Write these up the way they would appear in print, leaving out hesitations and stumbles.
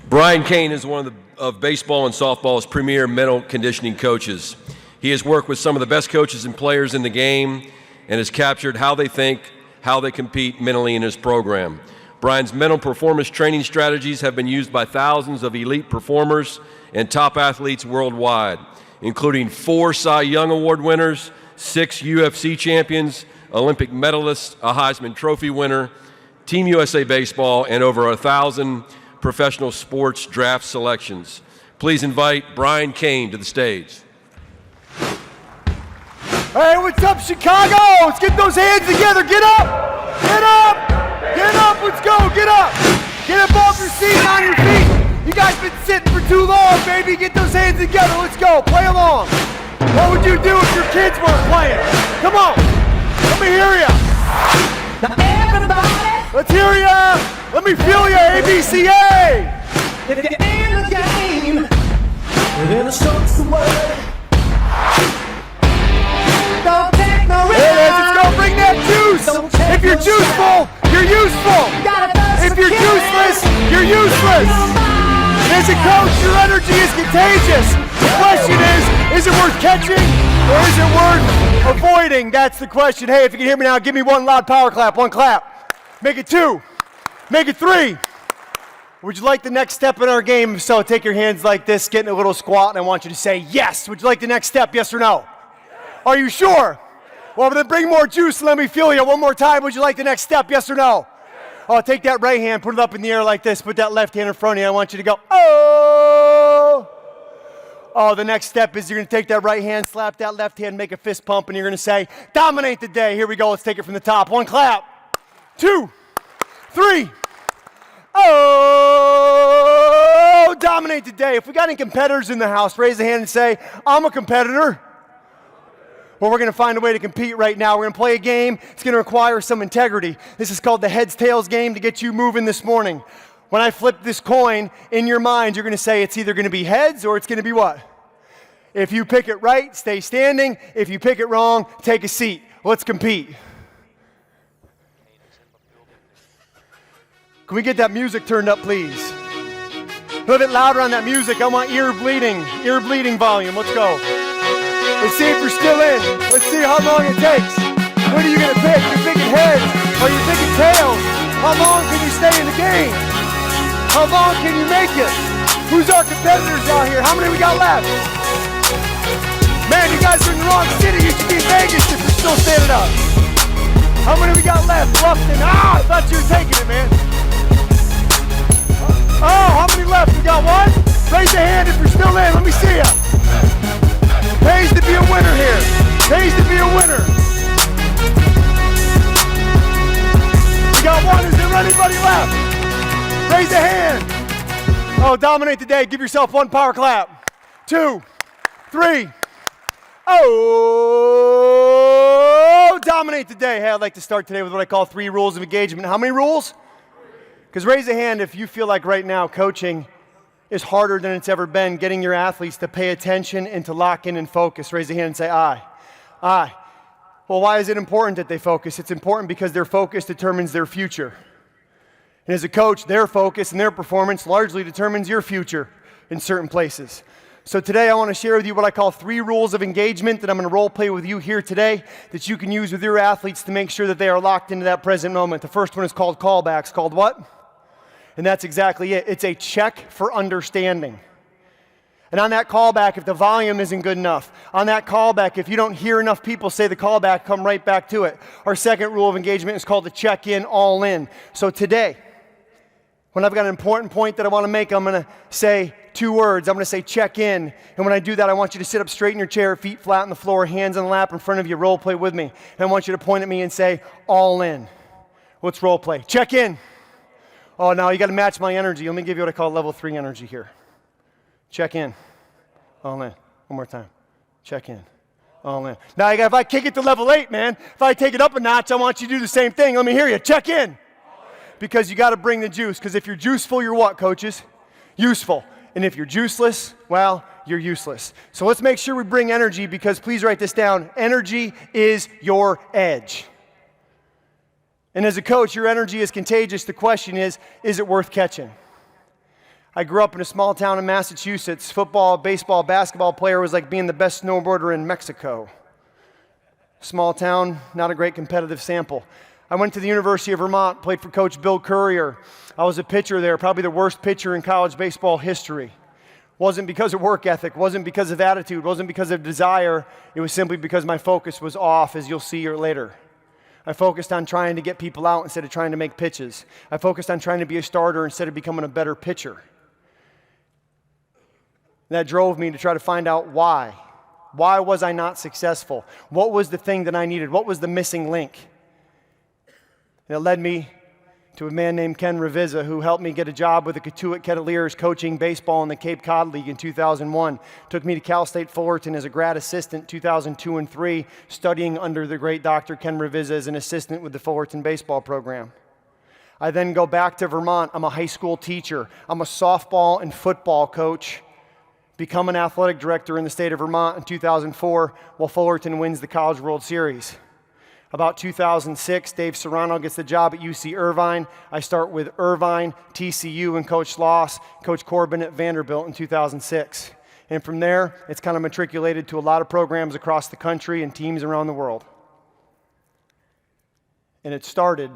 Brian Cain is one of baseball and softball's premier mental conditioning coaches. He has worked with some of the best coaches and players in the game and has captured how they think, how they compete mentally in his program. Brian's mental performance training strategies have been used by thousands of elite performers and top athletes worldwide, including 4 Cy Young Award winners, 6 UFC champions, Olympic medalists, a Heisman Trophy winner, Team USA Baseball, and over 1,000 professional sports draft selections. Please invite Brian Cain to the stage. Hey, what's up, Chicago? Let's get those hands together. Get up! Get up! Get up! Let's go! Get up! Get up off your seat and on your feet. You guys been sitting for too long, baby. Get those hands together. Let's go. Play along. What would you do if your kids weren't playing? Come on. Let me hear ya. Now everybody, let's hear ya. Let me feel ya. ABCA. at the end of the game, then the short's the word. Don't take no risk. Hey, let's go. Bring that juice. If you're juiceful, you're useful. If you're juiceless, you're useless. As a coach, your energy is contagious. The question is it worth catching or is it worth avoiding? That's the question. Hey, if you can hear me now, give me one loud power clap. One clap. Make it 2. Make it 3. Would you like the next step in our game? If so, take your hands like this, get in a little squat, and I want you to say yes. Would you like the next step, yes or no? Are you sure? Well, then bring more juice and let me feel you. One more time. Would you like the next step, yes or no? Oh, take that right hand, put it up in the air like this. Put that left hand in front of you. I want you to go, oh. Oh, the next step is you're going to take that right hand, slap that left hand, make a fist pump, and you're going to say, dominate the day. Here we go. Let's take it from the top. 1 clap. 2, 3. Oh, dominate the day. If we got any competitors in the house, raise a hand and say, I'm a competitor. Well, we're going to find a way to compete right now. We're going to play a game. It's going to require some integrity. This is called the heads, tails game to get you moving this morning. When I flip this coin, in your mind, you're going to say it's either going to be heads or it's going to be what? If you pick it right, stay standing. If you pick it wrong, take a seat. Let's compete. Can we get that music turned up, please? A little bit louder on that music. I want ear bleeding volume. Let's go. Let's see if you're still in. Let's see how long it takes. What are you going to pick? You're picking heads. Are you picking tails? How long can you stay in the game? How long can you make it? Who's our competitors out here? How many we got left? Man, you guys are in the wrong city. You should be in Vegas if you're still standing up. How many we got left? Bluffton. I thought you were taking it, man. Oh, how many left? We got 1? Raise your hand if you're still in. Let me see ya. Pays to be a winner here. Pays to be a winner. We got 1. Is there anybody left? Raise a hand. Oh, dominate the day. Give yourself 1 power clap. 2, 3. Oh, dominate the day. Hey, I'd like to start today with what I call 3 rules of engagement. How many rules? Because raise a hand if you feel like right now coaching is harder than it's ever been, getting your athletes to pay attention and to lock in and focus. Raise a hand and say, aye. Aye. Well, why is it important that they focus? It's important because their focus determines their future. And as a coach, their focus and their performance largely determines your future in certain places. So today I want to share with you what I call 3 rules of engagement that I'm going to role play with you here today that you can use with your athletes to make sure that they are locked into that present moment. The first one is called callbacks. Called what? And that's exactly it. It's a check for understanding. And on that callback, if the volume isn't good enough, on that callback, if you don't hear enough people say the callback, come right back to it. Our second rule of engagement is called the check-in, all in. So today, when I've got an important point that I want to make, I'm going to say 2 words. I'm going to say check in. And when I do that, I want you to sit up straight in your chair, feet flat on the floor, hands on the lap in front of you, role play with me. And I want you to point at me and say, all in. Let's role play. Check in. Oh, now you got to match my energy. Let me give you what I call level 3 energy here. Check in. All in. One more time. Check in. All in. Now, if I kick it to level 8, man, if I take it up a notch, I want you to do the same thing. Let me hear you. Check in. Because you got to bring the juice. Because if you're juiceful, you're what, coaches? Useful. And if you're juiceless, well, you're useless. So let's make sure we bring energy because please write this down. Energy is your edge. And as a coach, your energy is contagious. The question is it worth catching? I grew up in a small town in Massachusetts. Football, baseball, basketball player was like being the best snowboarder in Mexico. Small town, not a great competitive sample. I went to the University of Vermont, played for Coach Bill Courier. I was a pitcher there, probably the worst pitcher in college baseball history. Wasn't because of work ethic, wasn't because of attitude, wasn't because of desire. It was simply because my focus was off, as you'll see here later. I focused on trying to get people out instead of trying to make pitches. I focused on trying to be a starter instead of becoming a better pitcher. That drove me to try to find out why. Why was I not successful? What was the thing that I needed? What was the missing link? And it led me to a man named Ken Ravizza, who helped me get a job with the Cotuit Kettleers coaching baseball in the Cape Cod League in 2001. Took me to Cal State Fullerton as a grad assistant 2002 and 3, studying under the great Dr. Ken Ravizza as an assistant with the Fullerton baseball program. I then go back to Vermont. I'm a high school teacher. I'm a softball and football coach. Become an athletic director in the state of Vermont in 2004 while Fullerton wins the College World Series. About 2006, Dave Serrano gets the job at UC Irvine. I start with Irvine, TCU, and Coach Schloss, Coach Corbin at Vanderbilt in 2006. And from there, it's kind of matriculated to a lot of programs across the country and teams around the world. And it started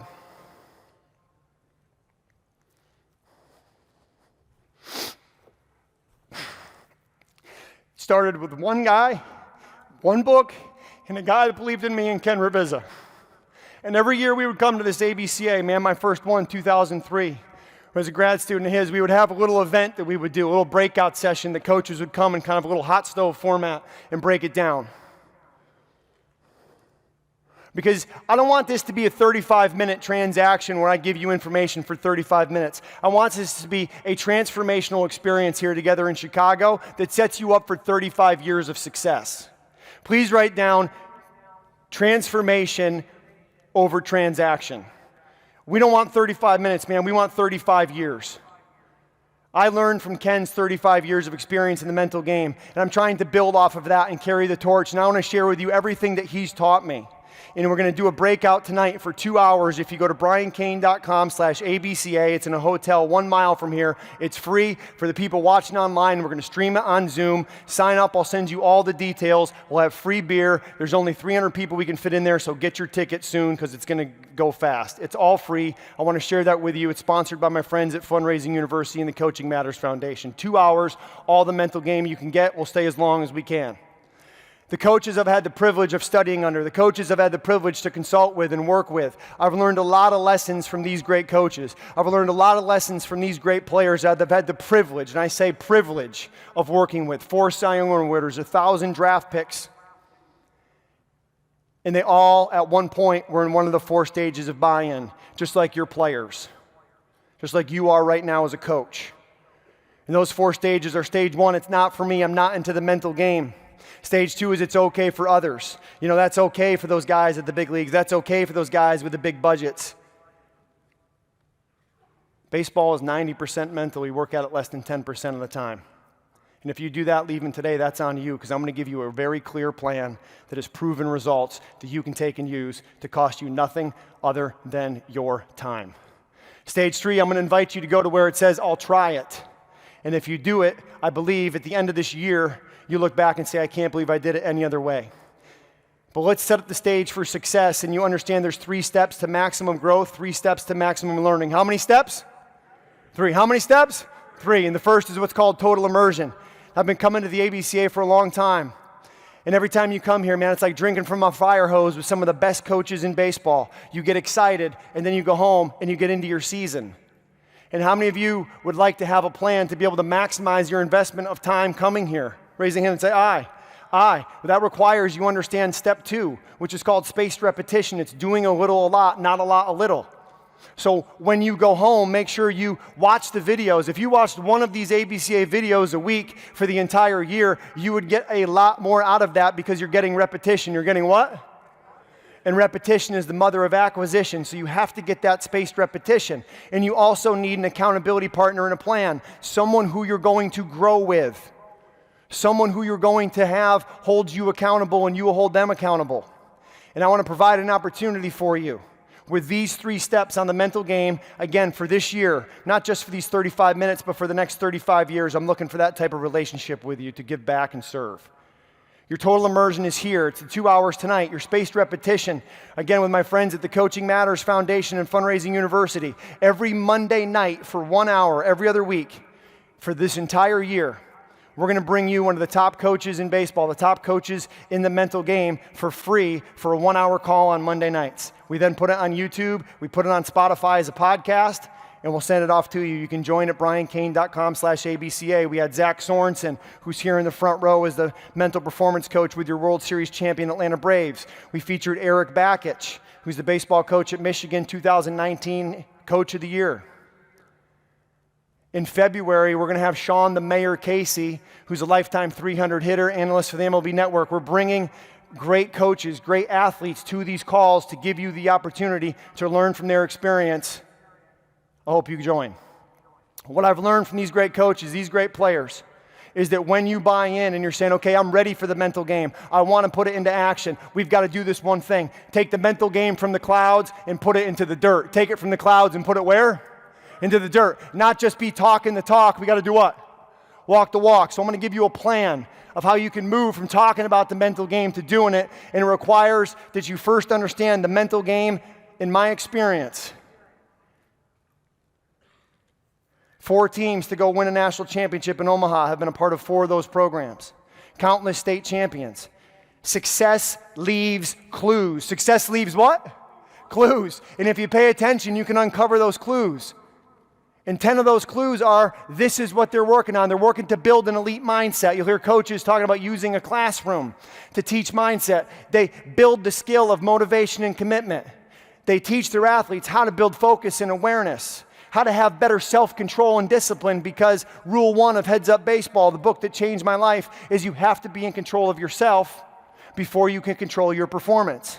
with one guy, one book, and a guy that believed in me, and Ken Ravizza. And every year we would come to this ABCA, man, my first one, 2003. As a grad student of his, we would have a little event that we would do, a little breakout session that coaches would come in kind of a little hot stove format and break it down. Because I don't want this to be a 35-minute transaction where I give you information for 35 minutes. I want this to be a transformational experience here together in Chicago that sets you up for 35 years of success. Please write down transformation over transaction. We don't want 35 minutes, man. We want 35 years. I learned from Ken's 35 years of experience in the mental game, and I'm trying to build off of that and carry the torch. And I want to share with you everything that he's taught me. And we're going to do a breakout tonight for 2 hours. If you go to briankane.com/ABCA, it's in a hotel 1 mile from here. It's free for the people watching online. We're going to stream it on Zoom. Sign up. I'll send you all the details. We'll have free beer. There's only 300 people we can fit in there, so get your ticket soon because it's going to go fast. It's all free. I want to share that with you. It's sponsored by my friends at Fundraising University and the Coaching Matters Foundation. 2 hours, all the mental game you can get. We'll stay as long as we can. The coaches I've had the privilege of studying under, the coaches I've had the privilege to consult with and work with, I've learned a lot of lessons from these great coaches. I've learned a lot of lessons from these great players that I've had the privilege, and I say privilege, of working with. 4 Cy Young Award winners, 1,000 draft picks. And they all, at one point, were in one of the 4 stages of buy-in, just like your players, just like you are right now as a coach. And those 4 stages are: stage 1, it's not for me, I'm not into the mental game. Stage 2 is it's okay for others. You know, that's okay for those guys at the big leagues. That's okay for those guys with the big budgets. Baseball is 90% mental. We work at it less than 10% of the time. And if you do that leaving today, that's on you, because I'm going to give you a very clear plan that has proven results that you can take and use to cost you nothing other than your time. Stage 3, I'm going to invite you to go to where it says, I'll try it. And if you do it, I believe at the end of this year, you look back and say, I can't believe I did it any other way. But let's set up the stage for success, and you understand there's 3 steps to maximum growth, 3 steps to maximum learning. How many steps? 3. How many steps? 3. And the first is what's called total immersion. I've been coming to the ABCA for a long time. And every time you come here, man, it's like drinking from a fire hose with some of the best coaches in baseball. You get excited, and then you go home, and you get into your season. And how many of you would like to have a plan to be able to maximize your investment of time coming here? Raise your hand and say, aye. Aye. Well, that requires you understand step 2, which is called spaced repetition. It's doing a little a lot, not a lot a little. So when you go home, make sure you watch the videos. If you watched one of these ABCA videos a week for the entire year, you would get a lot more out of that because you're getting repetition. You're getting what? And repetition is the mother of acquisition, so you have to get that spaced repetition. And you also need an accountability partner and a plan, someone who you're going to grow with. Someone who you're going to have holds you accountable and you will hold them accountable. And I want to provide an opportunity for you. with these 3 steps on the mental game, again, for this year, not just for these 35 minutes, but for the next 35 years, I'm looking for that type of relationship with you to give back and serve. Your total immersion is here. It's 2 hours tonight. Your spaced repetition, again, with my friends at the Coaching Matters Foundation and Fundraising University, every Monday night for 1 hour, every other week, for this entire year. We're going to bring you one of the top coaches in baseball, the top coaches in the mental game for free for a 1 hour call on Monday nights. We then put it on YouTube. We put it on Spotify as a podcast, and we'll send it off to you. You can join at briankane.com/ABCA. We had Zach Sorensen, who's here in the front row as the mental performance coach with your World Series champion Atlanta Braves. We featured Eric Bakich, who's the baseball coach at Michigan, 2019 Coach of the Year. In February, we're going to have Sean the Mayor Casey, who's a lifetime 300 hitter, analyst for the MLB Network. We're bringing great coaches, great athletes to these calls to give you the opportunity to learn from their experience. I hope you join. What I've learned from these great coaches, these great players, is that when you buy in and you're saying, okay, I'm ready for the mental game, I want to put it into action, we've got to do this one thing. Take the mental game from the clouds and put it into the dirt. Take it from the clouds and put it where? Into the dirt. Not just be talking the talk. We got to do what? Walk the walk. So I'm going to give you a plan of how you can move from talking about the mental game to doing it. And it requires that you first understand the mental game. In my experience, 4 teams to go win a national championship in Omaha have been a part of 4 of those programs. Countless state champions. Success leaves clues. Success leaves what? Clues. And if you pay attention, you can uncover those clues. And 10 of those clues are, this is what they're working on. They're working to build an elite mindset. You'll hear coaches talking about using a classroom to teach mindset. They build the skill of motivation and commitment. They teach their athletes how to build focus and awareness, how to have better self-control and discipline, because rule 1 of Heads Up Baseball, the book that changed my life, is you have to be in control of yourself before you can control your performance.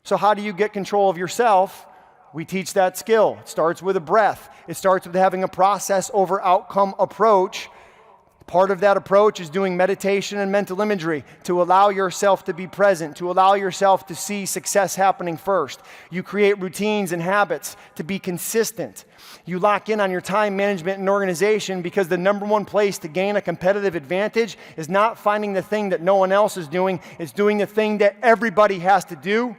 So how do you get control of yourself? We teach that skill. It starts with a breath. It starts with having a process over outcome approach. Part of that approach is doing meditation and mental imagery to allow yourself to be present, to allow yourself to see success happening first. You create routines and habits to be consistent. You lock in on your time management and organization, because the number 1 place to gain a competitive advantage is not finding the thing that no one else is doing. It's doing the thing that everybody has to do,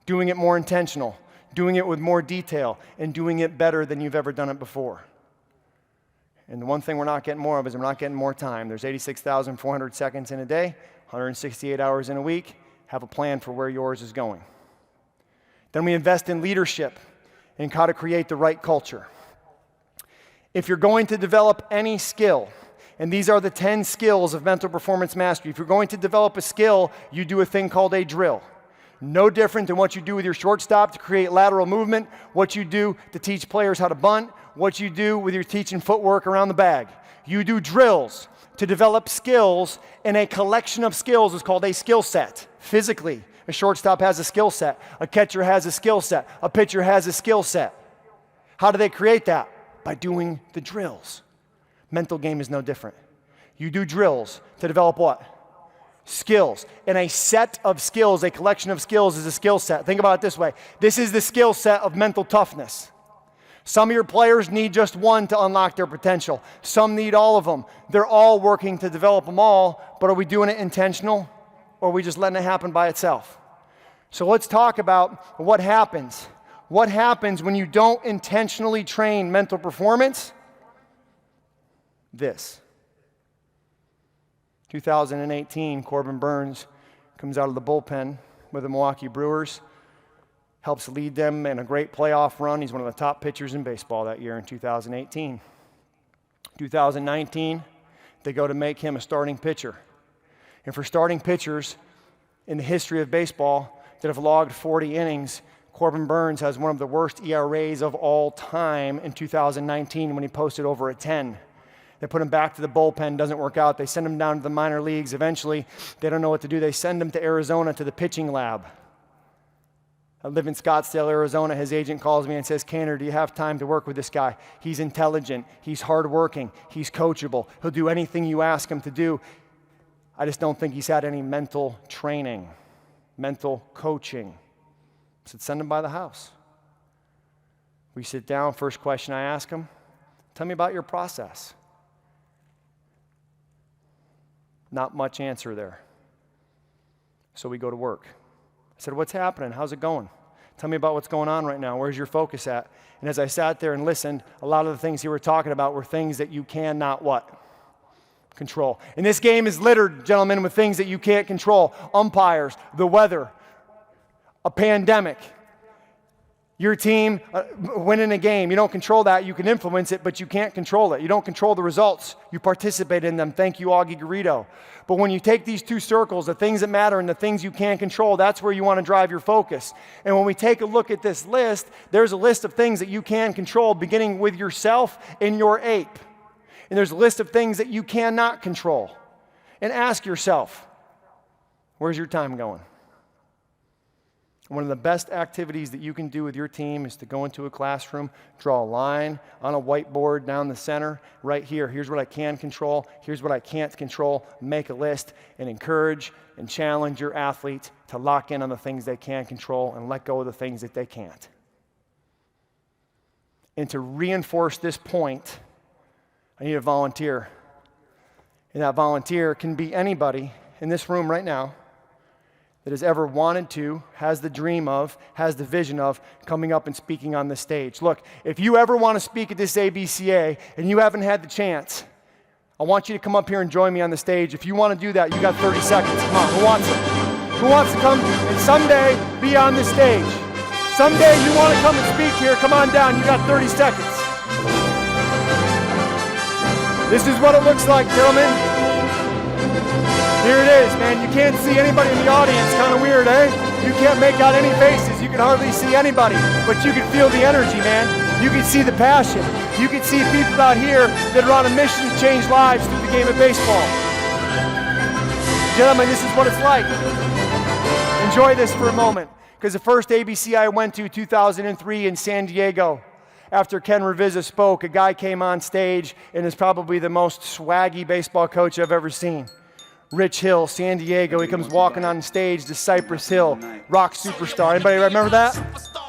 doing it more intentional, doing it with more detail, and doing it better than you've ever done it before. And the one thing we're not getting more of is we're not getting more time. There's 86,400 seconds in a day, 168 hours in a week. Have a plan for where yours is going. Then we invest in leadership and how to create the right culture. If you're going to develop any skill, and these are the 10 skills of mental performance mastery, if you're going to develop a skill, you do a thing called a drill. No different than what you do with your shortstop to create lateral movement, what you do to teach players how to bunt, what you do with your teaching footwork around the bag. You do drills to develop skills, and a collection of skills is called a skill set. Physically, a shortstop has a skill set. A catcher has a skill set. A pitcher has a skill set. How do they create that? By doing the drills. Mental game is no different. You do drills to develop what? Skills. And a set of skills, a collection of skills, is a skill set. Think about it this way. This is the skill set of mental toughness. Some of your players need just one to unlock their potential. Some need all of them. They're all working to develop them all, but are we doing it intentional, or are we just letting it happen by itself? So let's talk about what happens. What happens when you don't intentionally train mental performance? This. 2018, Corbin Burnes comes out of the bullpen with the Milwaukee Brewers, helps lead them in a great playoff run. He's one of the top pitchers in baseball that year in 2018. 2019, they go to make him a starting pitcher. And for starting pitchers in the history of baseball that have logged 40 innings, Corbin Burnes has one of the worst ERAs of all time in 2019 when he posted over a 10. They put him back to the bullpen, doesn't work out. They send him down to the minor leagues. Eventually, they don't know what to do. They send him to Arizona to the pitching lab. I live in Scottsdale, Arizona. His agent calls me and says, Canner, do you have time to work with this guy? He's intelligent. He's hardworking. He's coachable. He'll do anything you ask him to do. I just don't think he's had any mental training, mental coaching. I said, send them by the house. We sit down, first question I ask them, tell me about your process. Not much answer there. So we go to work. I said, what's happening? How's it going? Tell me about what's going on right now. Where's your focus at? And as I sat there and listened, a lot of the things he were talking about were things that you cannot what? Control. And this game is littered, gentlemen, with things that you can't control. Umpires, the weather, a pandemic, your team winning a game. You don't control that. You can influence it, but you can't control it. You don't control the results. You participate in them. Thank you, Augie Garrido. But when you take these two circles, the things that matter and the things you can't control, that's where you want to drive your focus. And when we take a look at this list, there's a list of things that you can control, beginning with yourself and your ape. And there's a list of things that you cannot control. And ask yourself, where's your time going? One of the best activities that you can do with your team is to go into a classroom, draw a line on a whiteboard down the center, right here. Here's what I can control. Here's what I can't control. Make a list and encourage and challenge your athletes to lock in on the things they can control and let go of the things that they can't. And to reinforce this point, I need a volunteer. And that volunteer can be anybody in this room right now that has ever wanted to, has the dream of, has the vision of coming up and speaking on this stage. Look, if you ever want to speak at this ABCA and you haven't had the chance, I want you to come up here and join me on the stage. If you want to do that, you got 30 seconds. Come on, who wants it? Who wants to come and someday be on the stage? Someday you want to come and speak here, come on down. You got 30 seconds. This is what it looks like, gentlemen. Here it is, man. You can't see anybody in the audience. Kind of weird, eh? You can't make out any faces. You can hardly see anybody. But you can feel the energy, man. You can see the passion. You can see people out here that are on a mission to change lives through the game of baseball. Gentlemen, this is what it's like. Enjoy this for a moment. Because the first ABC I went to, 2003 in San Diego, after Ken Ravizza spoke, a guy came on stage and is probably the most swaggy baseball coach I've ever seen. Rich Hill, San Diego. He comes walking on stage to Cypress Hill, rock superstar. Anybody remember that?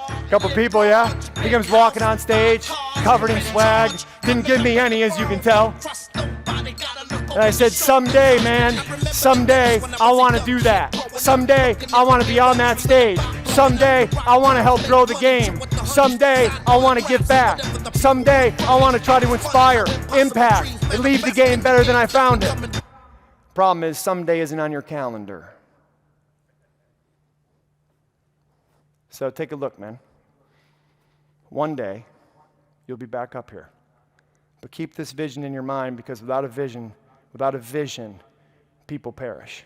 A couple people, yeah? He comes walking on stage, covered in swag. Didn't give me any, as you can tell. And I said, someday, man, someday I want to do that. Someday I want to be on that stage. Someday I want to help grow the game. Someday I want to give back. Someday I want to try to inspire, impact, and leave the game better than I found it. Problem is, someday isn't on your calendar. So take a look, man. One day, you'll be back up here. But keep this vision in your mind, because without a vision, people perish.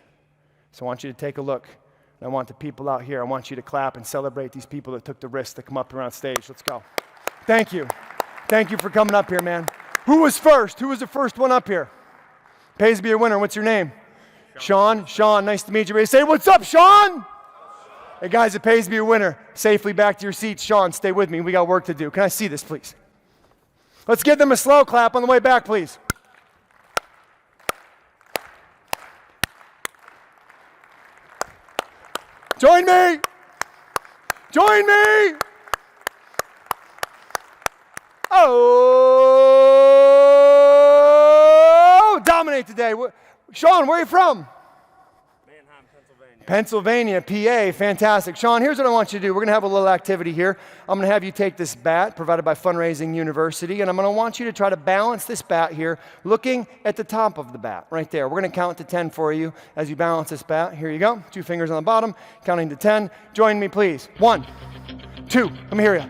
So I want you to take a look. And I want the people out here, I want you to clap and celebrate these people that took the risk to come up here on stage. Let's go. Thank you. Thank you for coming up here, man. Who was first? Who was the first one up here? Pays to be a winner. What's your name? Sean. Sean, nice to meet you. Everybody say, what's up, Sean? Hey, guys, it pays to be a winner. Safely back to your seats. Sean, stay with me. We got work to do. Can I see this, please? Let's give them a slow clap on the way back, please. Join me. Join me. Oh, dominate today. Sean, where are you from? Manheim, Pennsylvania. Pennsylvania, PA, fantastic. Sean, here's what I want you to do. We're going to have a little activity here. I'm going to have you take this bat provided by Fundraising University, and I'm going to want you to try to balance this bat here, looking at the top of the bat, right there. We're going to count to 10 for you as you balance this bat. Here you go. 2 fingers on the bottom, counting to 10. Join me, please. 1, 2, let me hear you.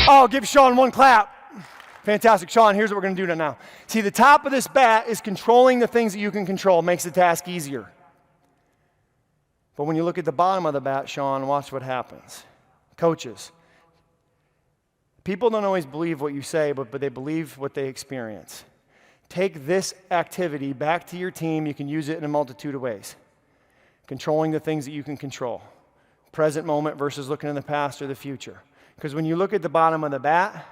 Oh, give Sean one clap. Fantastic. Sean, here's what we're going to do now. See, the top of this bat is controlling the things that you can control. It makes the task easier. But when you look at the bottom of the bat, Sean, watch what happens. Coaches, people don't always believe what you say, but they believe what they experience. Take this activity back to your team. You can use it in a multitude of ways. Controlling the things that you can control. Present moment versus looking in the past or the future. Because when you look at the bottom of the bat,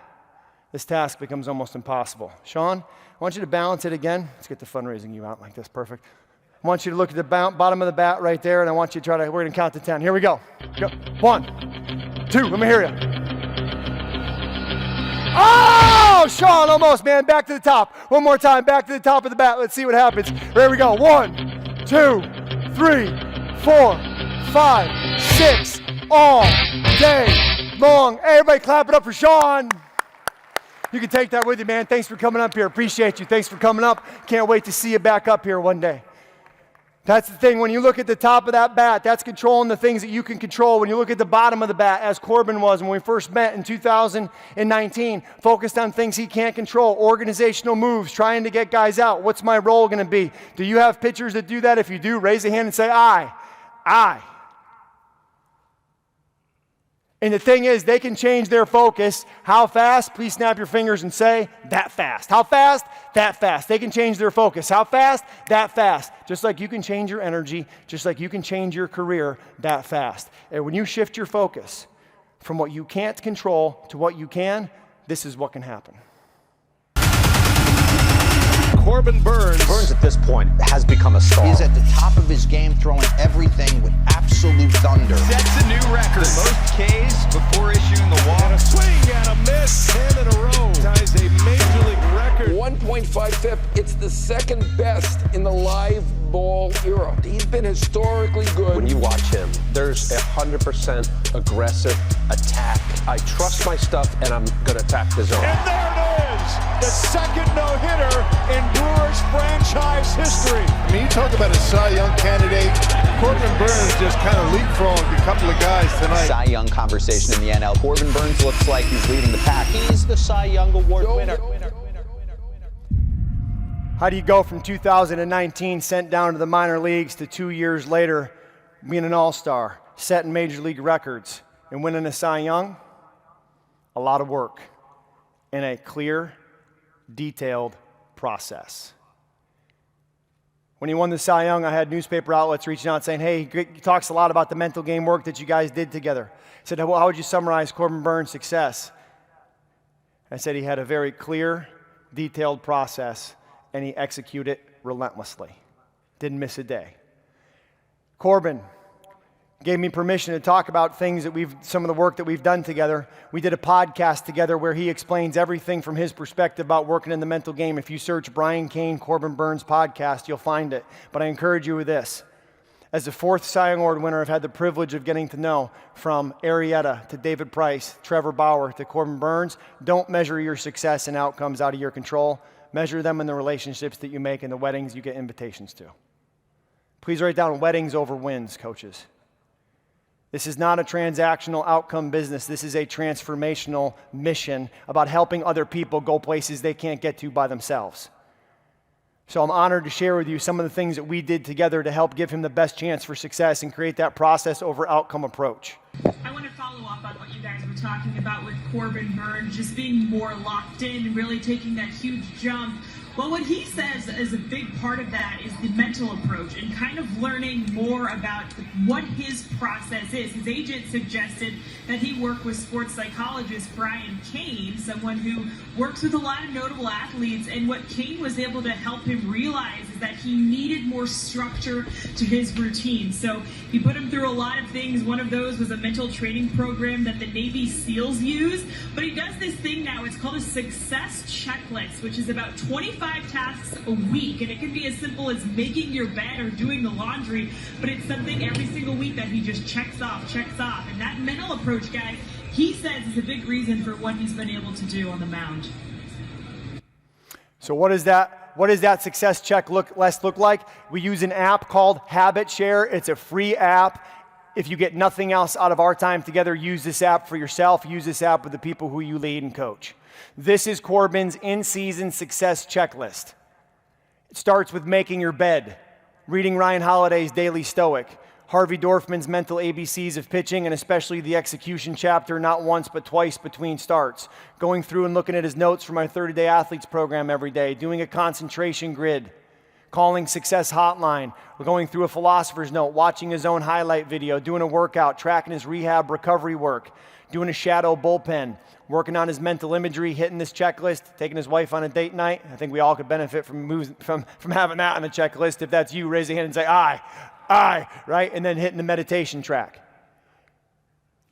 this task becomes almost impossible. Sean, I want you to balance it again. Let's get the fundraising you out like this. Perfect. I want you to look at the bottom of the bat right there, and I want you to try to, we're going to count to 10. Here we go. Go. 1, 2, let me hear you. Oh, Sean, almost, man. Back to the top. One more time, back to the top of the bat. Let's see what happens. Here we go. 1, 2, 3, 4, 5, 6, all day long. Hey, everybody clap it up for Sean. You can take that with you, man. Thanks for coming up here. Appreciate you. Thanks for coming up. Can't wait to see you back up here one day. That's the thing. When you look at the top of that bat, that's controlling the things that you can control. When you look at the bottom of the bat, as Corbin was when we first met in 2019, focused on things he can't control, organizational moves, trying to get guys out. What's my role going to be? Do you have pitchers that do that? If you do, raise a hand and say, I. And the thing is, they can change their focus. How fast? Please snap your fingers and say, that fast. How fast? That fast. They can change their focus. How fast? That fast. Just like you can change your energy, just like you can change your career that fast. And when you shift your focus from what you can't control to what you can, this is what can happen. Corbin Burnes. Burnes at this point has become a star. He's at the top of his game, throwing everything with absolute thunder. Sets a new record. Most Ks before issuing the walk. And a swing and a miss. 10 in a row. Ties a major league record. 1.5 FIP. It's the second best in the live ball era. He's been historically good. When you watch him, there's 100% aggressive attack. I trust my stuff, and I'm going to attack the zone. And there it is. The second no-hitter in Brewers franchise history. I mean, you talk about a Cy Young candidate. Corbin Burnes just kind of leapfrogged a couple of guys tonight. Cy Young conversation in the NL. Corbin Burnes looks like he's leading the pack. He's the Cy Young Award winner. How do you go from 2019 sent down to the minor leagues to 2 years later being an all-star, setting major league records, and winning a Cy Young? A lot of work and a clear, detailed process. When he won the Cy Young, I had newspaper outlets reaching out saying, hey, he talks a lot about the mental game work that you guys did together. I said, well, how would you summarize Corbin Burnes' success? I said he had a very clear, detailed process, and he executed it relentlessly. Didn't miss a day. Corbin gave me permission to talk about things that some of the work that we've done together. We did a podcast together where he explains everything from his perspective about working in the mental game. If you search Brian Cain, Corbin Burnes podcast, you'll find it. But I encourage you with this. As the fourth Cy Young Award winner, I've had the privilege of getting to know from Arrieta to David Price, Trevor Bauer to Corbin Burnes. Don't measure your success and outcomes out of your control. Measure them in the relationships that you make and the weddings you get invitations to. Please write down weddings over wins, coaches. This is not a transactional outcome business. This is a transformational mission about helping other people go places they can't get to by themselves. So I'm honored to share with you some of the things that we did together to help give him the best chance for success and create that process over outcome approach. I want to follow up on what you guys were talking about with Corbin Burnes, just being more locked in and really taking that huge jump. Well, what he says is a big part of that is the mental approach and kind of learning more about what his process is. His agent suggested that he work with sports psychologist Brian Cain, someone who works with a lot of notable athletes, and what Cain was able to help him realize is that he needed more structure to his routine. So he put him through a lot of things. One of those was a mental training program that the Navy SEALs use, but he does this thing now. It's called a success checklist, which is about 25 tasks a week, and it can be as simple as making your bed or doing the laundry, but it's something every single week that he just checks off. And that mental approach, guys, he says is a big reason for what he's been able to do on the mound. So what does that success checklist look like? We use an app called Habit Share. It's a free app. If you get nothing else out of our time together, use this app for yourself. Use this app with the people who you lead and coach. This is Corbin's in-season success checklist. It starts with making your bed, reading Ryan Holiday's Daily Stoic, Harvey Dorfman's Mental ABCs of Pitching, and especially the execution chapter, not once but twice between starts, going through and looking at his notes from our 30-day athletes program every day, doing a concentration grid, calling Success Hotline, we're going through a philosopher's note, watching his own highlight video, doing a workout, tracking his rehab recovery work, doing a shadow bullpen, working on his mental imagery, hitting this checklist, taking his wife on a date night. I think we all could benefit from having that on the checklist. If that's you, raise your hand and say, aye, right? And then hitting the meditation track.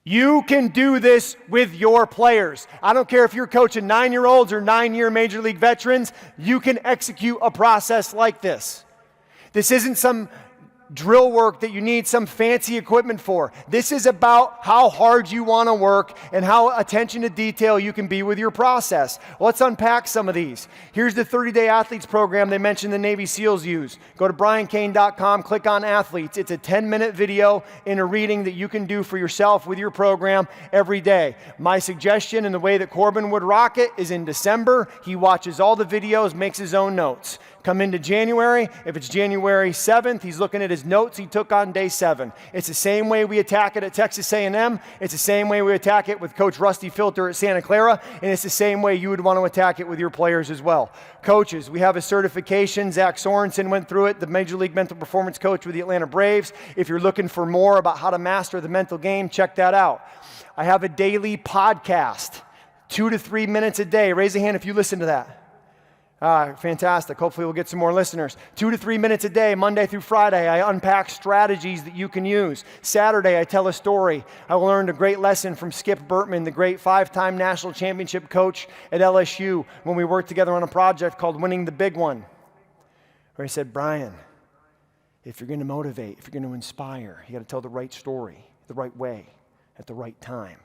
You can do this with your players. I don't care if you're coaching 9-year-olds or 9-year Major League veterans, you can execute a process like this. This isn't some drill work that you need some fancy equipment for. This is about how hard you want to work and how attention to detail you can be with your process. Let's unpack some of these. Here's the 30-day athletes program they mentioned the Navy SEALs use. Go to briancane.com, click on athletes. It's a 10-minute video in a reading that you can do for yourself with your program every day. My suggestion and the way that Corbin would rock it is in December. He watches all the videos, makes his own notes. Come into January. If it's January 7th, he's looking at his notes he took on day 7. It's the same way we attack it at Texas A&M. It's the same way we attack it with Coach Rusty Filter at Santa Clara. And it's the same way you would want to attack it with your players as well. Coaches, we have a certification. Zach Sorensen went through it, the Major League Mental Performance Coach with the Atlanta Braves. If you're looking for more about how to master the mental game, check that out. I have a daily podcast, 2 to 3 minutes a day. Raise a hand if you listen to that. Fantastic. Hopefully we'll get some more listeners. 2 to 3 minutes a day, Monday through Friday. I unpack strategies that you can use. Saturday, I tell a story. I learned a great lesson from Skip Bertman, the great 5-time national championship coach at LSU, when we worked together on a project called Winning the Big One. Where he said, Brian, if you're going to motivate, if you're going to inspire, you got to tell the right story, the right way, at the right time.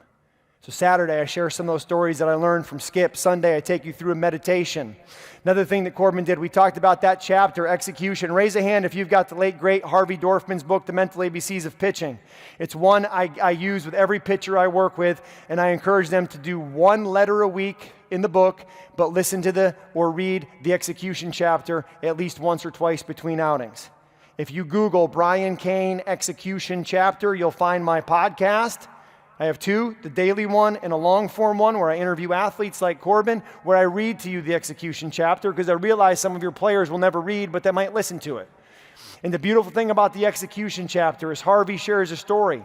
So Saturday, I share some of those stories that I learned from Skip. Sunday, I take you through a meditation. Another thing that Corbin did, we talked about that chapter, execution. Raise a hand if you've got the late, great Harvey Dorfman's book, The Mental ABCs of Pitching. It's one I use with every pitcher I work with, and I encourage them to do 1 letter a week in the book, but listen to or read the execution chapter at least once or twice between outings. If you Google Brian Cain execution chapter, you'll find my podcast. I have 2, the daily one and a long-form one where I interview athletes like Corbin, where I read to you the execution chapter because I realize some of your players will never read, but they might listen to it. And the beautiful thing about the execution chapter is Harvey shares a story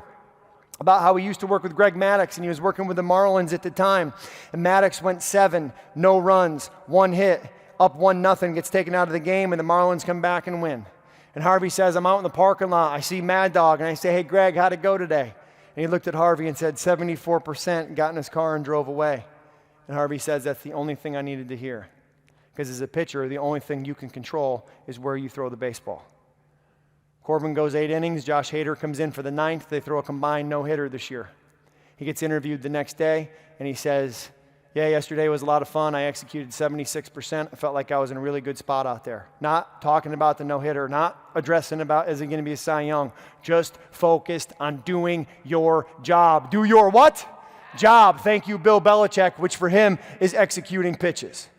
about how he used to work with Greg Maddux, and he was working with the Marlins at the time. And Maddux went 7, no runs, 1 hit, up 1-0, gets taken out of the game, and the Marlins come back and win. And Harvey says, I'm out in the parking lot, I see Mad Dog, and I say, hey, Greg, how'd it go today? And he looked at Harvey and said, 74%, got in his car and drove away. And Harvey says, that's the only thing I needed to hear. Because as a pitcher, the only thing you can control is where you throw the baseball. Corbin goes 8 innings. Josh Hader comes in for the 9th. They throw a combined no-hitter this year. He gets interviewed the next day, and he says, yeah, yesterday was a lot of fun. I executed 76%. I felt like I was in a really good spot out there. Not talking about the no-hitter, not addressing about is it going to be a Cy Young, just focused on doing your job. Do your what? Job. Thank you, Bill Belichick, which for him is executing pitches.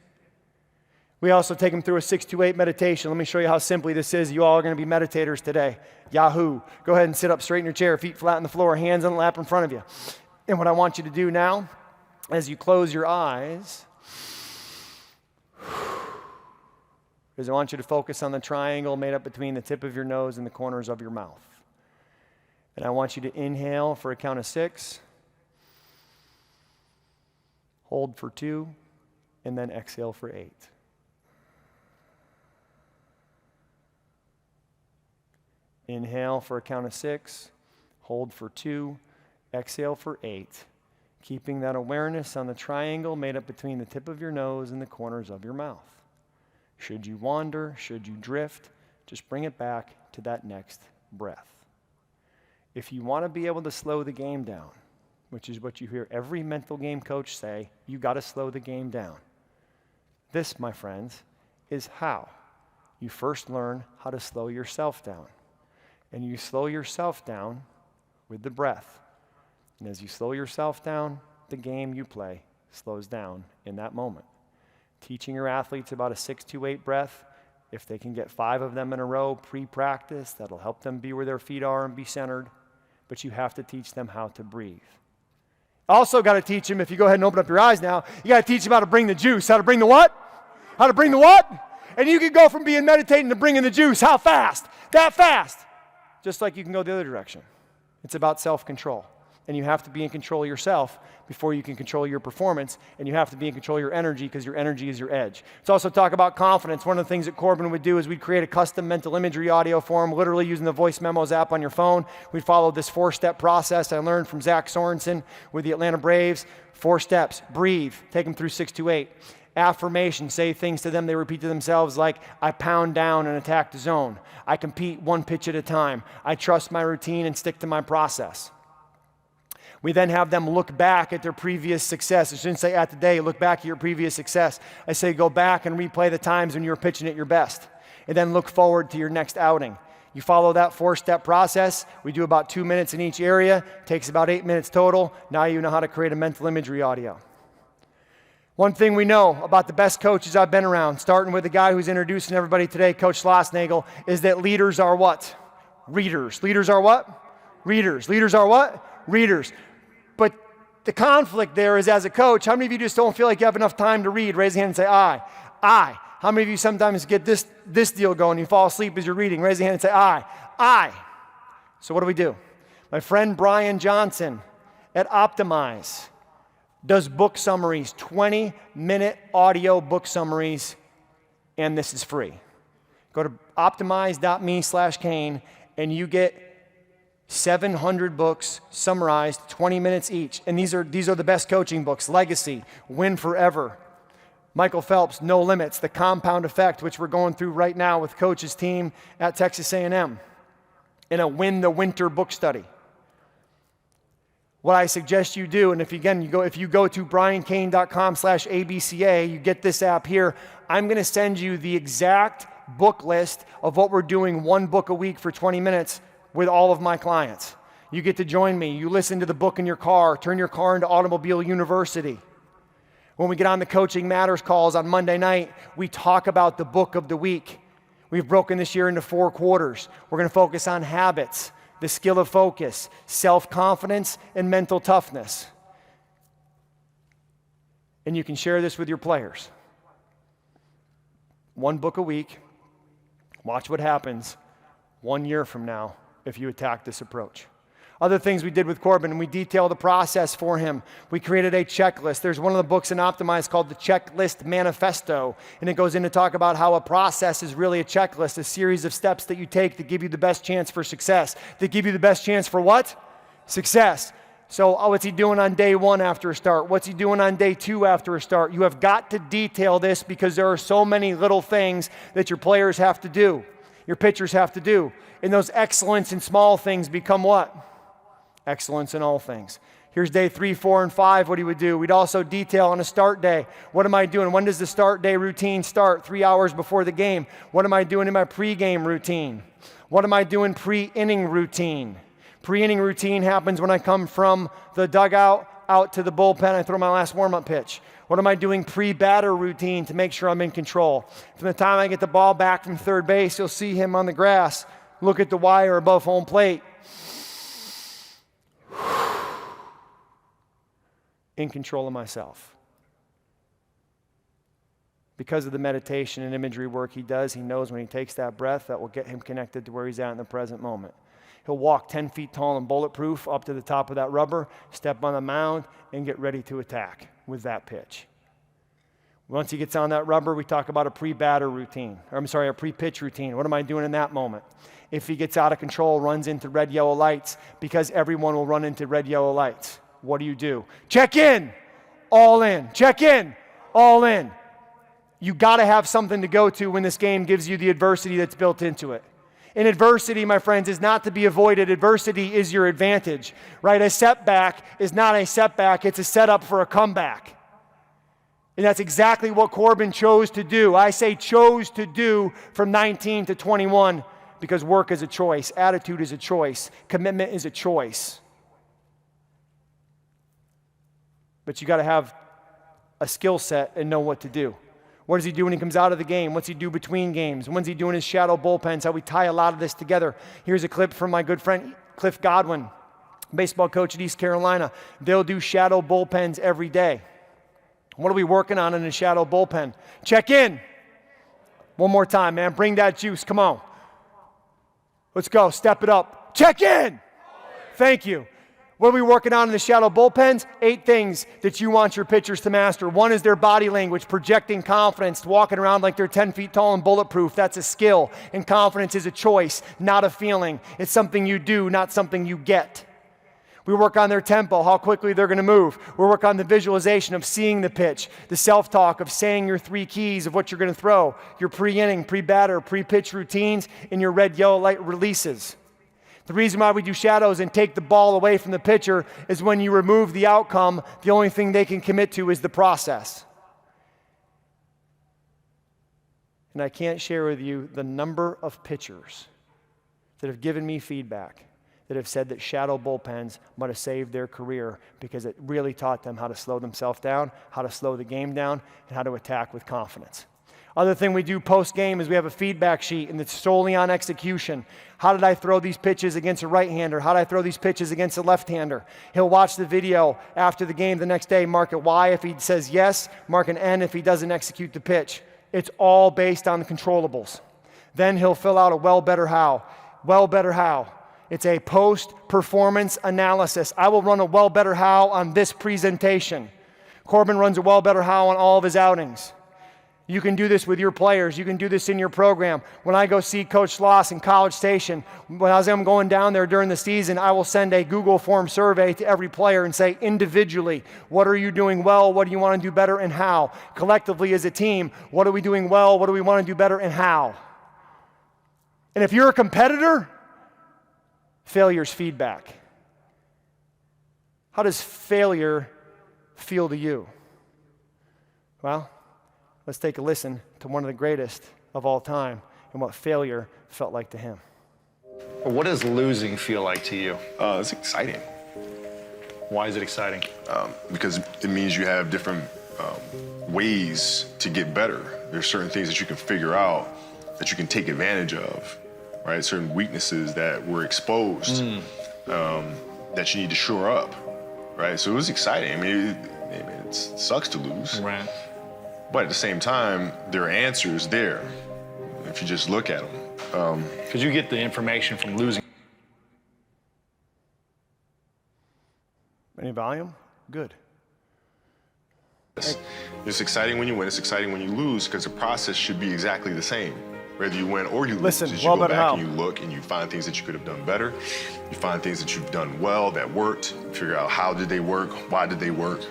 We also take him through a 6-2-8 meditation. Let me show you how simply this is. You all are going to be meditators today. Yahoo. Go ahead and sit up straight in your chair, feet flat on the floor, hands on the lap in front of you. And what I want you to do now, as you close your eyes, is I want you to focus on the triangle made up between the tip of your nose and the corners of your mouth. And I want you to inhale for a count of 6, hold for 2, and then exhale for 8. Inhale for a count of 6, hold for 2, exhale for 8. Keeping that awareness on the triangle made up between the tip of your nose and the corners of your mouth. Should you wander, should you drift, just bring it back to that next breath. If you want to be able to slow the game down, which is what you hear every mental game coach say, you got to slow the game down. This, my friends, is how you first learn how to slow yourself down. And you slow yourself down with the breath. And as you slow yourself down, the game you play slows down in that moment. Teaching your athletes about a 6-2-8 breath, if they can get 5 of them in a row pre-practice, that'll help them be where their feet are and be centered. But you have to teach them how to breathe. Also got to teach them, if you go ahead and open up your eyes now, you got to teach them how to bring the juice. How to bring the what? How to bring the what? And you can go from being meditating to bringing the juice. How fast? That fast. Just like you can go the other direction. It's about self-control. And you have to be in control of yourself before you can control your performance. And you have to be in control of your energy because your energy is your edge. Let's also talk about confidence. One of the things that Corbin would do is we'd create a custom mental imagery audio for him, literally using the Voice Memos app on your phone. We'd follow this 4-step process I learned from Zach Sorensen with the Atlanta Braves. 4 steps. Breathe. Take them through 6 to 8. Affirmation, say things to them they repeat to themselves like, I pound down and attack the zone. I compete 1 pitch at a time. I trust my routine and stick to my process. We then have them look back at their previous success. I shouldn't say at the day, look back at your previous success. I say go back and replay the times when you were pitching at your best. And then look forward to your next outing. You follow that 4-step process. We do about 2 minutes in each area. Takes about 8 minutes total. Now you know how to create a mental imagery audio. One thing we know about the best coaches I've been around, starting with the guy who's introducing everybody today, Coach Schlossnagle, is that leaders are what? Readers. Leaders are what? Readers. Leaders are what? Readers. But the conflict there is, as a coach, how many of you just don't feel like you have enough time to read? Raise your hand and say, I. I. How many of you sometimes get this deal going? You fall asleep as you're reading. Raise your hand and say, I. I. So what do? My friend Brian Johnson at Optimize does book summaries, 20-minute audio book summaries, and this is free. Go to optimize.me/Kane, and you get 700 books summarized, 20 minutes each. And these are the best coaching books. Legacy, Win Forever, Michael Phelps, No Limits, The Compound Effect, which we're going through right now with Coach's team at Texas A&M, and a Win the Winter book study. What I suggest you do, and if you go to briankane.com/ABCA, you get this app here. I'm going to send you the exact book list of what we're doing, 1 book a week for 20 minutes with all of my clients. You get to join me. You listen to the book in your car. Turn your car into Automobile University. When we get on the Coaching Matters calls on Monday night, we talk about the book of the week. We've broken this year into 4 quarters. We're going to focus on habits, the skill of focus, self-confidence, and mental toughness. And you can share this with your players. 1 book a week. Watch what happens 1 year from now if you attack this approach. Other things we did with Corbin, and we detailed the process for him. We created a checklist. There's one of the books in Optimize called the Checklist Manifesto, and it goes in to talk about how a process is really a checklist, a series of steps that you take to give you the best chance for success. To give you the best chance for what? Success. So what's he doing on day 1 after a start? What's he doing on day 2 after a start? You have got to detail this because there are so many little things that your players have to do, your pitchers have to do. And those excellence in small things become what? Excellence in all things. Here's day 3, 4, and 5, what he would do. We'd also detail on a start day. What am I doing? When does the start day routine start? 3 hours before the game. What am I doing in my pregame routine? What am I doing pre-inning routine? Pre-inning routine happens when I come from the dugout out to the bullpen. I throw my last warm-up pitch. What am I doing pre-batter routine to make sure I'm in control? From the time I get the ball back from third base, you'll see him on the grass. Look at the wire above home plate. In control of myself. Because of the meditation and imagery work he does, he knows when he takes that breath, that will get him connected to where he's at in the present moment. He'll walk 10 feet tall and bulletproof up to the top of that rubber, step on the mound, and get ready to attack with that pitch. Once he gets on that rubber, we talk about a pre-batter routine. A pre-pitch routine. What am I doing in that moment? If he gets out of control, runs into red, yellow lights, because everyone will run into red, yellow lights. What do? Check in, all in. Check in, all in. You got to have something to go to when this game gives you the adversity that's built into it. And adversity, my friends, is not to be avoided. Adversity is your advantage, right? A setback is not a setback. It's a setup for a comeback. And that's exactly what Corbin chose to do. I say chose to do from 19 to 21 because work is a choice. Attitude is a choice. Commitment is a choice. But you got to have a skill set and know what to do. What does he do when he comes out of the game? What's he do between games? When's he doing his shadow bullpens? How we tie a lot of this together. Here's a clip from my good friend Cliff Godwin, baseball coach at East Carolina. They'll do shadow bullpens every day. What are we working on in a shadow bullpen? Check in. One more time, man. Bring that juice. Come on. Let's go. Step it up. Check in. Thank you. What are we working on in the shadow bullpens? 8 things that you want your pitchers to master. 1 is their body language, projecting confidence, walking around like they're 10 feet tall and bulletproof. That's a skill. And confidence is a choice, not a feeling. It's something you do, not something you get. We work on their tempo, how quickly they're going to move. We work on the visualization of seeing the pitch, the self-talk of saying your 3 keys of what you're going to throw, your pre-inning, pre-batter, pre-pitch routines, and your red, yellow light releases. The reason why we do shadows and take the ball away from the pitcher is when you remove the outcome, the only thing they can commit to is the process. And I can't share with you the number of pitchers that have given me feedback that have said that shadow bullpens might have saved their career because it really taught them how to slow themselves down, how to slow the game down, and how to attack with confidence. Other thing we do post-game is we have a feedback sheet, and it's solely on execution. How did I throw these pitches against a right-hander? How did I throw these pitches against a left-hander? He'll watch the video after the game the next day, mark a Y if he says yes, mark an N if he doesn't execute the pitch. It's all based on the controllables. Then he'll fill out a well, better, how. Well, better, how. It's a post-performance analysis. I will run a well, better, how on this presentation. Corbin runs a well, better, how on all of his outings. You can do this with your players. You can do this in your program. When I go see Coach Schloss in College Station, when I'm going down there during the season, I will send a Google form survey to every player and say individually, what are you doing well? What do you want to do better and how? Collectively as a team, what are we doing well? What do we want to do better and how? And if you're a competitor, failure's feedback. How does failure feel to you? Well, let's take a listen to one of the greatest of all time and what failure felt like to him. What does losing feel like to you? It's exciting. Why is it exciting? Because it means you have different ways to get better. There's certain things that you can figure out that you can take advantage of, right? Certain weaknesses that were exposed that you need to shore up, right? So it was exciting. I mean, it sucks to lose. Right. But at the same time, there are answers there if you just look at them. Because you get the information from losing. Any volume? Good. It's exciting when you win. It's exciting when you lose because the process should be exactly the same. Whether you win or you lose, as you go back and you look and you find things that you could have done better. You find things that you've done well that worked. You figure out how did they work, why did they work,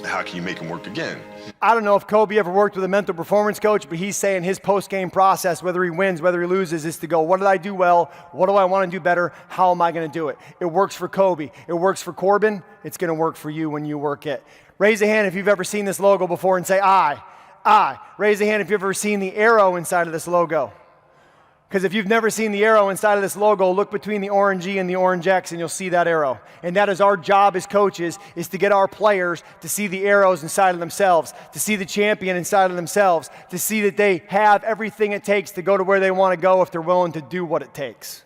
how can you make them work again? I don't know if Kobe ever worked with a mental performance coach, but he's saying his post-game process, whether he wins, whether he loses, is to go, what did I do well? What do I want to do better? How am I going to do it? It works for Kobe. It works for Corbin. It's going to work for you when you work it. Raise a hand if you've ever seen this logo before and say, I. Raise a hand if you've ever seen the arrow inside of this logo. Because if you've never seen the arrow inside of this logo, look between the orange E and the orange X and you'll see that arrow. And that is our job as coaches, is to get our players to see the arrows inside of themselves, to see the champion inside of themselves, to see that they have everything it takes to go to where they want to go if they're willing to do what it takes.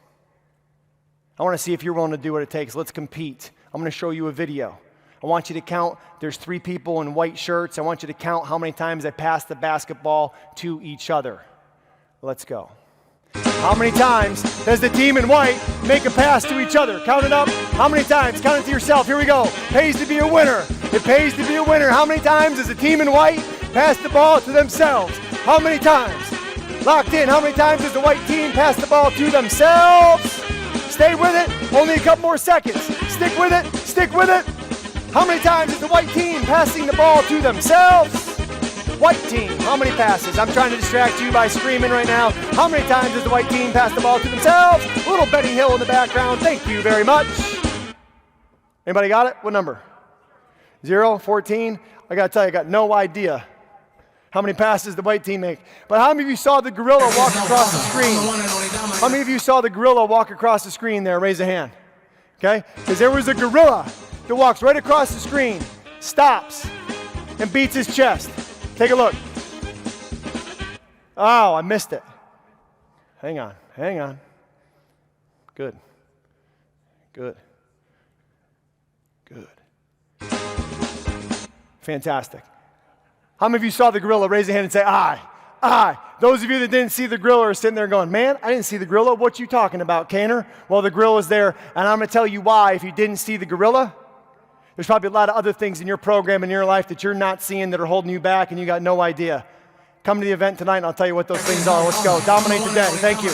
I want to see if you're willing to do what it takes. Let's compete. I'm going to show you a video. I want you to count, there's 3 people in white shirts. I want you to count how many times they pass the basketball to each other. Let's go. How many times does the team in white make a pass to each other? Count it up. How many times? Count it to yourself. Here we go. Pays to be a winner. It pays to be a winner. How many times does the team in white pass the ball to themselves? How many times? Locked in. How many times does the white team pass the ball to themselves? Stay with it. Only a couple more seconds. Stick with it. Stick with it. How many times is the white team passing the ball to themselves? White team, how many passes? I'm trying to distract you by screaming right now. How many times does the white team pass the ball to themselves? Little Benny Hill in the background. Thank you very much. Anybody got it? What number? 0, 14? I got to tell you, I got no idea how many passes the white team make. But how many of you saw the gorilla walk across the screen? How many of you saw the gorilla walk across the screen there? Raise a hand. Okay? Because there was a gorilla that walks right across the screen, stops, and beats his chest. Take a look. Oh, I missed it. Hang on. Good. Fantastic. How many of you saw the gorilla? Raise a hand and say, I. Those of you that didn't see the gorilla are sitting there going, man, I didn't see the gorilla. What you talking about, Caner? Well, the gorilla's there, and I'm going to tell you why. If you didn't see the gorilla, there's probably a lot of other things in your program in your life that you're not seeing that are holding you back, and you got no idea. Come to the event tonight, and I'll tell you what those things are. Let's go. Dominate the day. Thank you.